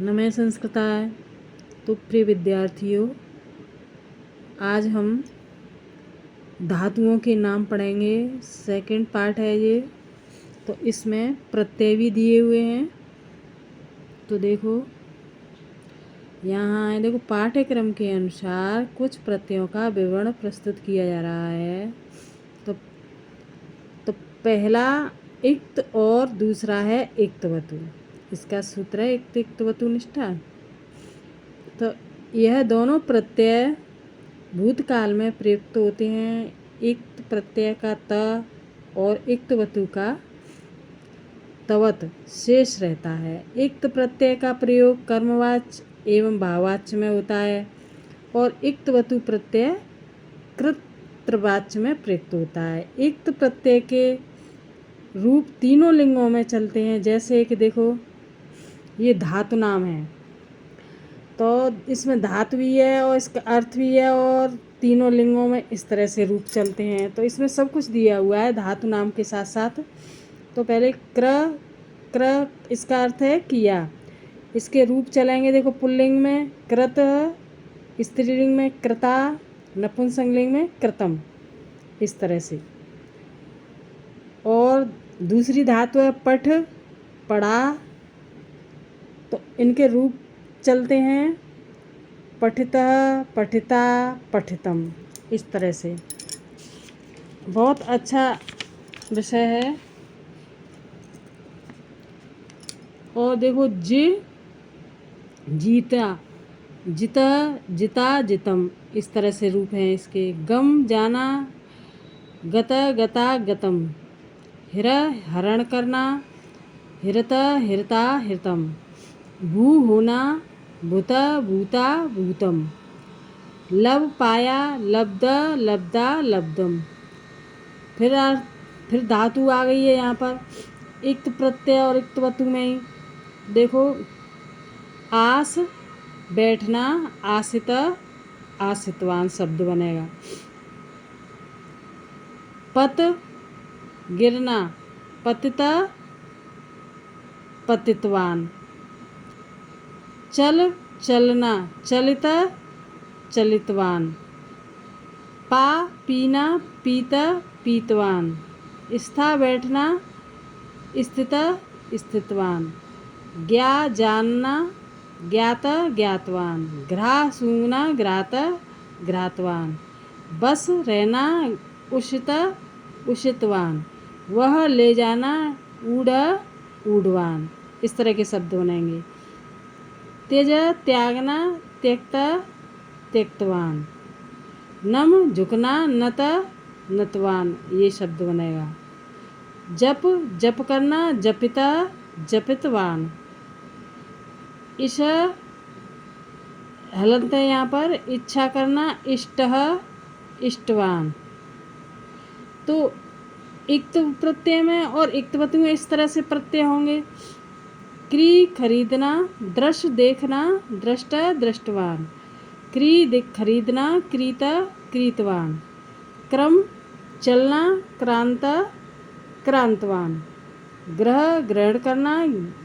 नमः संस्कृताय। तो प्रिय विद्यार्थियों, आज हम धातुओं के नाम पढ़ेंगे। सेकंड पार्ट है ये। तो इसमें प्रत्यय भी दिए हुए हैं। तो देखो यहाँ है, देखो पाठ्यक्रम के अनुसार कुछ प्रत्ययों का विवरण प्रस्तुत किया जा रहा है। तो पहला इक्त और दूसरा है इक्तवतु। इसका सूत्र है इक्त इक्तवतु निष्ठा। तो यह दोनों प्रत्यय भूतकाल में प्रयुक्त होते हैं। इक्त प्रत्यय का त और इक्तवतु का तवत शेष रहता है। इक्त प्रत्यय का प्रयोग कर्मवाच्य एवं भाववाच्य में होता है और इक्तवतु प्रत्यय कृतवाच्य में प्रयुक्त होता है। इक्त प्रत्यय के रूप तीनों लिंगों में चलते हैं। जैसे कि देखो ये धातु नाम है, तो इसमें धातु भी है और इसका अर्थ भी है और तीनों लिंगों में इस तरह से रूप चलते हैं। तो इसमें सब कुछ दिया हुआ है धातु नाम के साथ साथ। तो पहले क्र इसका अर्थ है किया। इसके रूप चलेंगे, देखो पुल्लिंग में कृत, स्त्रीलिंग में कृता, नपुंसकलिंग में कृतम, इस तरह से। और दूसरी धातु है पठ, पढ़ा। तो इनके रूप चलते हैं पठितः, पठिता, पठितम, इस तरह से। बहुत अच्छा विषय है। और देखो जीता, जिता, जिता, जितम, इस तरह से रूप हैं इसके। गम जाना, गत, गता, गतम। हिर हरण करना, हिरत, हिरता, हिरतम। भू होना, भूत, भूता, भूतम। लब पाया, लब्ध, लब्धा, लब्धम। फिर धातु आ गई है यहाँ पर इक्त प्रत्यय और इक्तवतु में ही। देखो आस बैठना, आसित, आसितवान शब्द बनेगा। पत गिरना, पतित, पतितवान। चल चलना, चलित, चलितवान। पा पीना, पीत, पीतवान। स्था बैठना, स्थित, स्थितवान। ज्ञा जानना, ज्ञात, ज्ञातवान। घ्रा सूंघना, घ्रात, घ्रातवान। बस रहना, उषित, उषितवान। वह ले जाना, ऊढ़, ऊढ़वान। इस तरह के शब्द बनेंगे। त्यज त्यागना, त्यक्त, त्यक्तवान। नम झुकना, नत, नतवान, ये शब्द बनेगा। जप जप करना, जपिता, जपितवान। इश हलंत है यहाँ पर, इच्छा करना, इष्ट, इष्टवान। तो इक्त प्रत्यय में और इक्तवतु में इस तरह से प्रत्यय होंगे। क्री खरीदना, दृश्य देखना, दृष्ट, दृष्टवान। क्री खरीदना, क्रीत, क्रीतवान। क्रम चलना, क्रांत, क्रांतवान। ग्रह ग्रहण करना,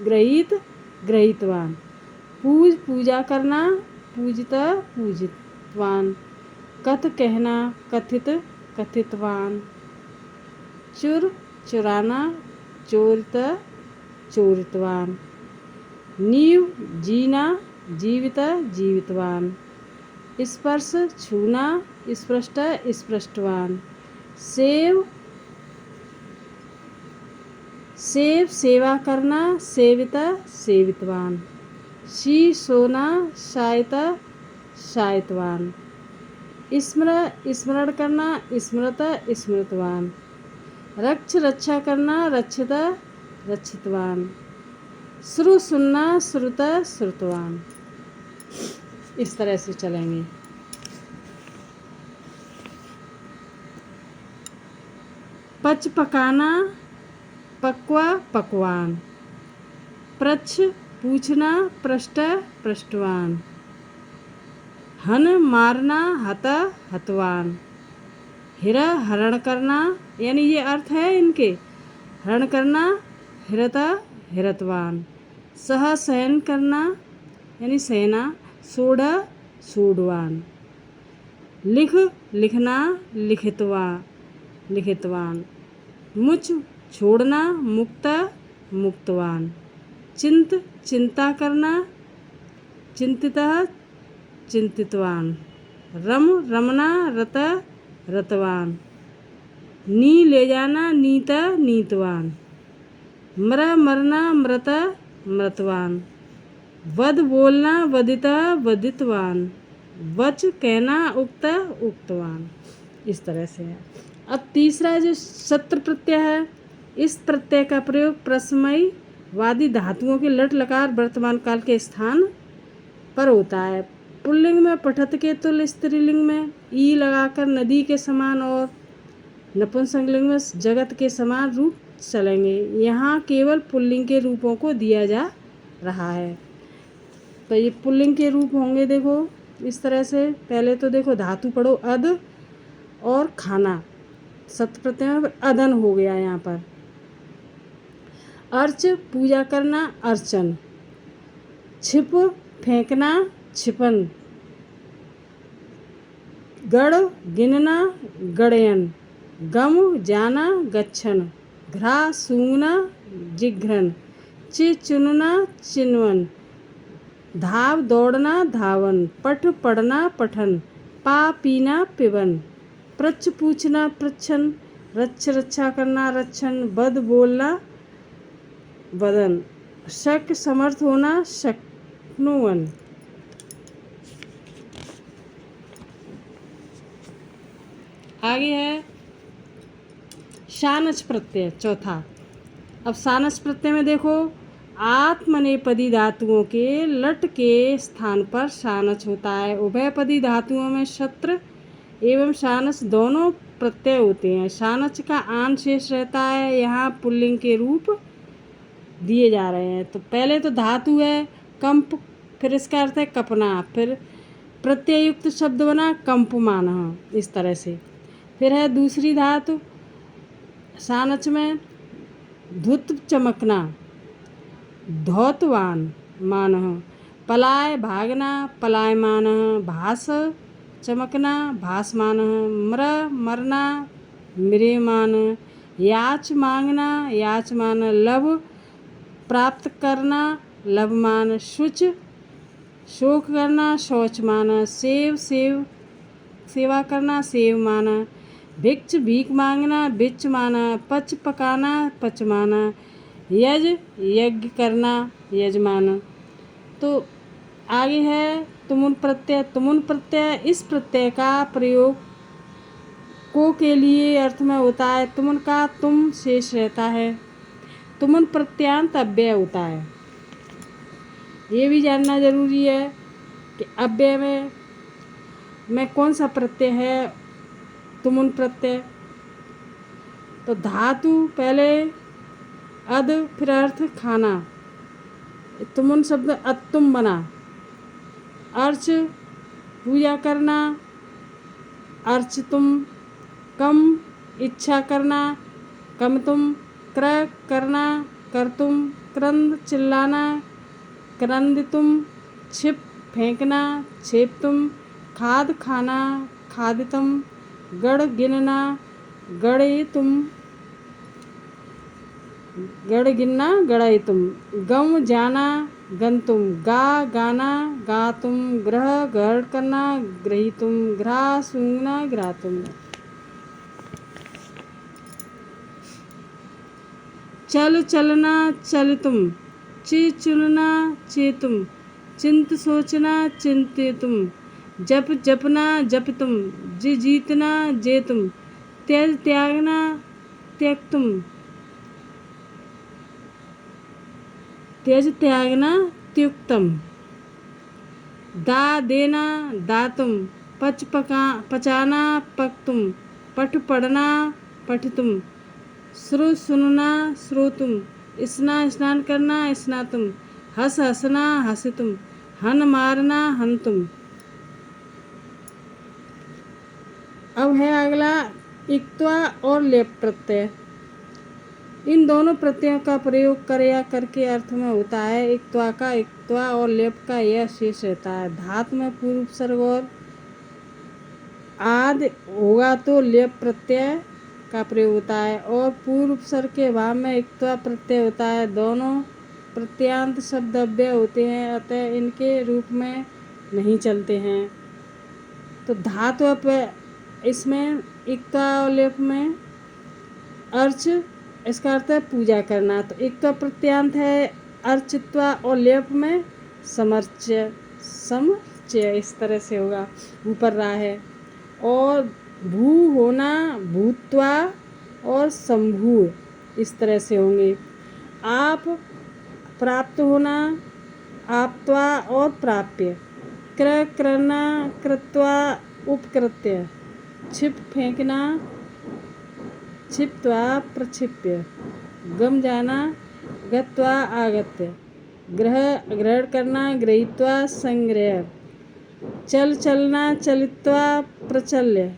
ग्रहीत, ग्रहीतवान। पूज पूजा करना, पूजित, पूजितवान। कथ कहना, कथित, कथितवान। चुर चुराना, चोरित, चोरितवान। नीव जीना, जीवित, जीवितवान। स्पर्श छूना, स्पृष्ट, स्पृष्टवान। सेव सेव सेवा करना, सेवित, सेवितवान। शी सोना, शायित, शायितवान। स्मरण करना, स्मृत, स्मृतवान। रक्ष रक्षा करना, रक्षित, रक्षितवान। श्रु सुनना, श्रुत, श्रुतवान। इस तरह से चलेंगे। पच पकाना, पक्वा, पकवान। प्रच्छ पूछना, पृष्ठ, पृष्ठवान। हन मारना, हत, हतवान। हिर हरण करना, यानी ये अर्थ है इनके। हरण करना, हिरत, हिरतवान। सह सहन करना, यानी सेना, सोढ़ सोढ़वान, लिख लिखना, लिखितवान, मुच छोड़ना, मुक्त मुक्तवान, चिंत चिंता करना, चिंतितः चिंतितवान, रम रमना, रत रतवान, नी ले जाना, नीत नीतवान, मरना, मृत मृतवान, वध बोलना, वदित वदितवान, वच कहना, उक्त उक्तवान। इस तरह से है। अब तीसरा जो शत्र प्रत्यय है, इस प्रत्यय का प्रयोग प्रश्नमयी वादी धातुओं के लट लकार वर्तमान काल के स्थान पर होता है। पुल्लिंग में पठत के तुल्य, स्त्रीलिंग में ई लगाकर नदी के समान और नपुंसकलिंग में जगत के समान रूप चलेंगे। यहाँ केवल पुल्लिंग के रूपों को दिया जा रहा है। तो ये पुल्लिंग के रूप होंगे, देखो इस तरह से। पहले तो देखो धातु पढ़ो, अद और खाना, सत प्रत्यय में अदन हो गया यहाँ पर। अर्च पूजा करना, अर्चन, छिप फेंकना, छिपन, गढ़ गिनना, गड़यन, गम जाना, गच्छन, घ्रा सूंघना, जिघ्रन, चुनना, चिन्वन, धाव दौड़ना, धावन, पठ पढ़ना, पठन, पा पीना, पिबन, प्रच पूछना, प्रच्छन, रच्छ रक्षा करना, रक्षण, बद बोलना, वदन, शक समर्थ होना, शक्नुवन। आगे है शानच प्रत्यय, चौथा। अब शानच प्रत्यय में देखो, आत्मनेपदी धातुओं के लट के स्थान पर शानच होता है। उभयपदी धातुओं में शत्र एवं शानच दोनों प्रत्यय होते हैं। शानच का आन शेष रहता है। यहाँ पुल्लिंग के रूप दिए जा रहे हैं। तो पहले तो धातु है कंप, फिर इसका अर्थ है कपना, फिर प्रत्ययुक्त शब्द बना कंपमानः, इस तरह से। फिर है दूसरी धातु शानच में धुत चमकना, धौतवान मानः, पलाय भागना, पलायमानः, भास चमकना, भासमानः, मरना, म्रियमानः, याच मांगना, याचमानः, लभ प्राप्त करना, लभमान, शुच शोक करना, शौचमानः, सेवा करना, सेवमानः, भिक्ष भीख मांगना, भिक्षमाना, पच पकाना, पचमाना, यज यज्ञ करना, यजमाना। तो आगे है तुमुन प्रत्यय। तुमुन प्रत्यय इस प्रत्यय का प्रयोग को के लिए अर्थ में होता है। तुमुन का तुम शेष रहता है। तुमुन प्रत्यांत अव्यय होता है। ये भी जानना जरूरी है कि अव्यय में कौन सा प्रत्यय है तुमुन प्रत्यय। तो धातु पहले अद, फिर अर्थ खाना, तुमुन शब्द अत्तुम बना। अर्च पूजा करना, अर्च तुम, कम इच्छा करना, कम तुम, क्रय करना, कर तुम, क्रंद चिल्लाना, क्रंद तुम, छिप फेंकना, छेप तुम, खाद खाना, खाद तुम, गढ़ गिनना, गढ़े तुम, गढ़ गिनना, गढ़े तुम, गम जाना, गन तुम, गा गाना, गा तुम, ग्रह ग्रहण करना, ग्रही तुम, घ्रा सूंघना, घ्रा तुम। चल चलना, चल तुम, चे चुनना, चे तुम, चिंत सोचना, चिंते तुम, जप जपना, जप तुम, जे जीतना, जे तुम, त्यज त्यागना, त्याग तुम, त्यज त्यागना, त्युक्तम, दा देना, दातुम, पच पचाना, पक्तुम, पठ पढ़ना, पठितुम, श्रु सुनना, श्रोतुम, स्ना स्नान करना, स्नातुम, हंस हंसना, हंसितुम, हन मारना, हंतुम। अब है अगला इक्त्वा और लेप प्रत्यय। इन दोनों प्रत्ययों का प्रयोग कर्या करके अर्थ में होता है। इक्त्वा का इक्त्वा और लेप का यह शेष रहता है। धातु में पूर्व उपसर्ग और आदि होगा तो लेप प्रत्यय का प्रयोग होता है और पूर्व उपसर्ग के भाव में इक्त्वा प्रत्यय होता है। दोनों प्रत्यांत शब्द अव्यय होते हैं, अतः इनके रूप में नहीं चलते हैं। तो धातु इसमें इक्त्वा और लेप में अर्च, इसका अर्थ है पूजा करना। तो इक्त्वा प्रत्यांत है अर्चित्वा और लेप में समर्च्य, इस तरह से होगा, ऊपर रहा है। और भू होना भूत्वा और संभू, इस तरह से होंगे। आप प्राप्त होना आप्त्वा और प्राप्य। करना कृत्वा उपकृत्य। छिप फेंकना छिप्त्वा प्रक्षिप्य। गम जाना गत्वा आगत्य। ग्रहण करना गृहीत्वा संग्रह। चलना चलित्वा प्रचल्य।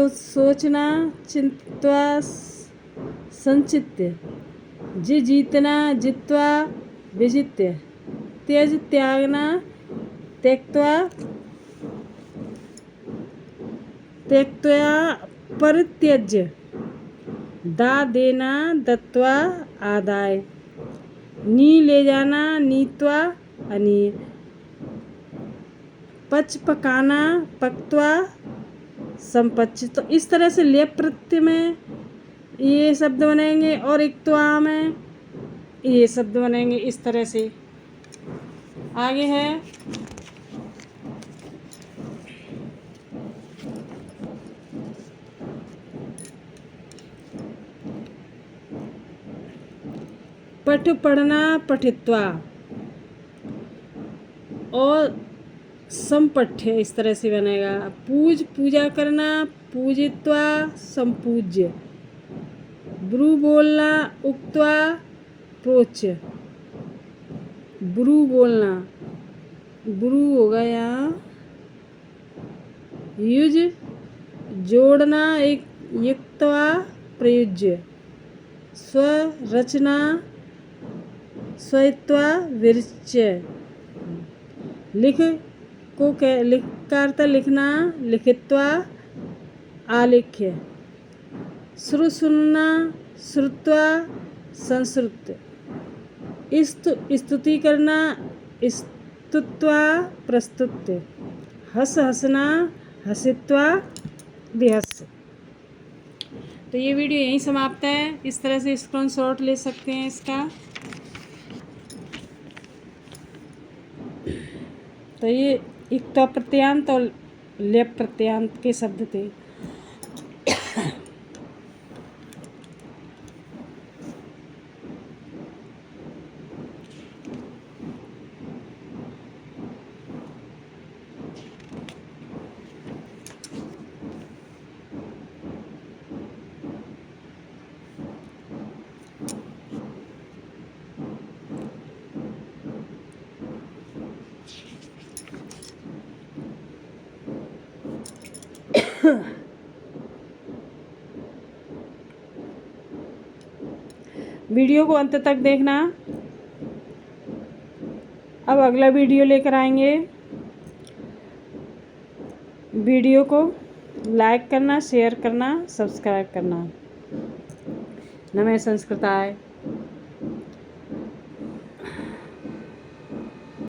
सोचना चिंत्वा संचित्य। जीतना जित्वा विजित्य। त्यागना त्यक्त्वा परित्यज्य। देना दत्वा आदाय। ले जाना नीत्वा अनीय। पकाना पक्त्वा संपच्य। तो इस तरह से लेप प्रत्यय में ये शब्द बनेंगे और इक्त्वा में ये शब्द बनेंगे, इस तरह से। आगे है पढ़ना पठित्वा और संपठ्य, इस तरह से बनेगा। पूजा करना पूजित्वा संपूज्य। ब्रू बोलना उक्त्वा प्रोच्य। ब्रू बोलना, ब्रू हो गया युज, जोड़ना एक युक्त्वा प्रयुज्य। स्वरचना स्वयत्वा विरच्य। लिख का अर्थ लिखना लिखित्वा आलिख्य। सुनना श्रुत्वा संश्रुत्य। स्तुति करना स्तुत्वा प्रस्तुत्य। हंसना हंसित्वा विहस्य। तो ये वीडियो यहीं समाप्त है। इस तरह से स्क्रीनशॉट ले सकते हैं इसका। तो ये इक्त्वा प्रत्यांत और लेप प्रत्यांत के शब्द थे। वीडियो को अंत तक देखना। अब अगला वीडियो लेकर आएंगे। वीडियो को लाइक करना, शेयर करना, सब्सक्राइब करना। नमः संस्कृताय।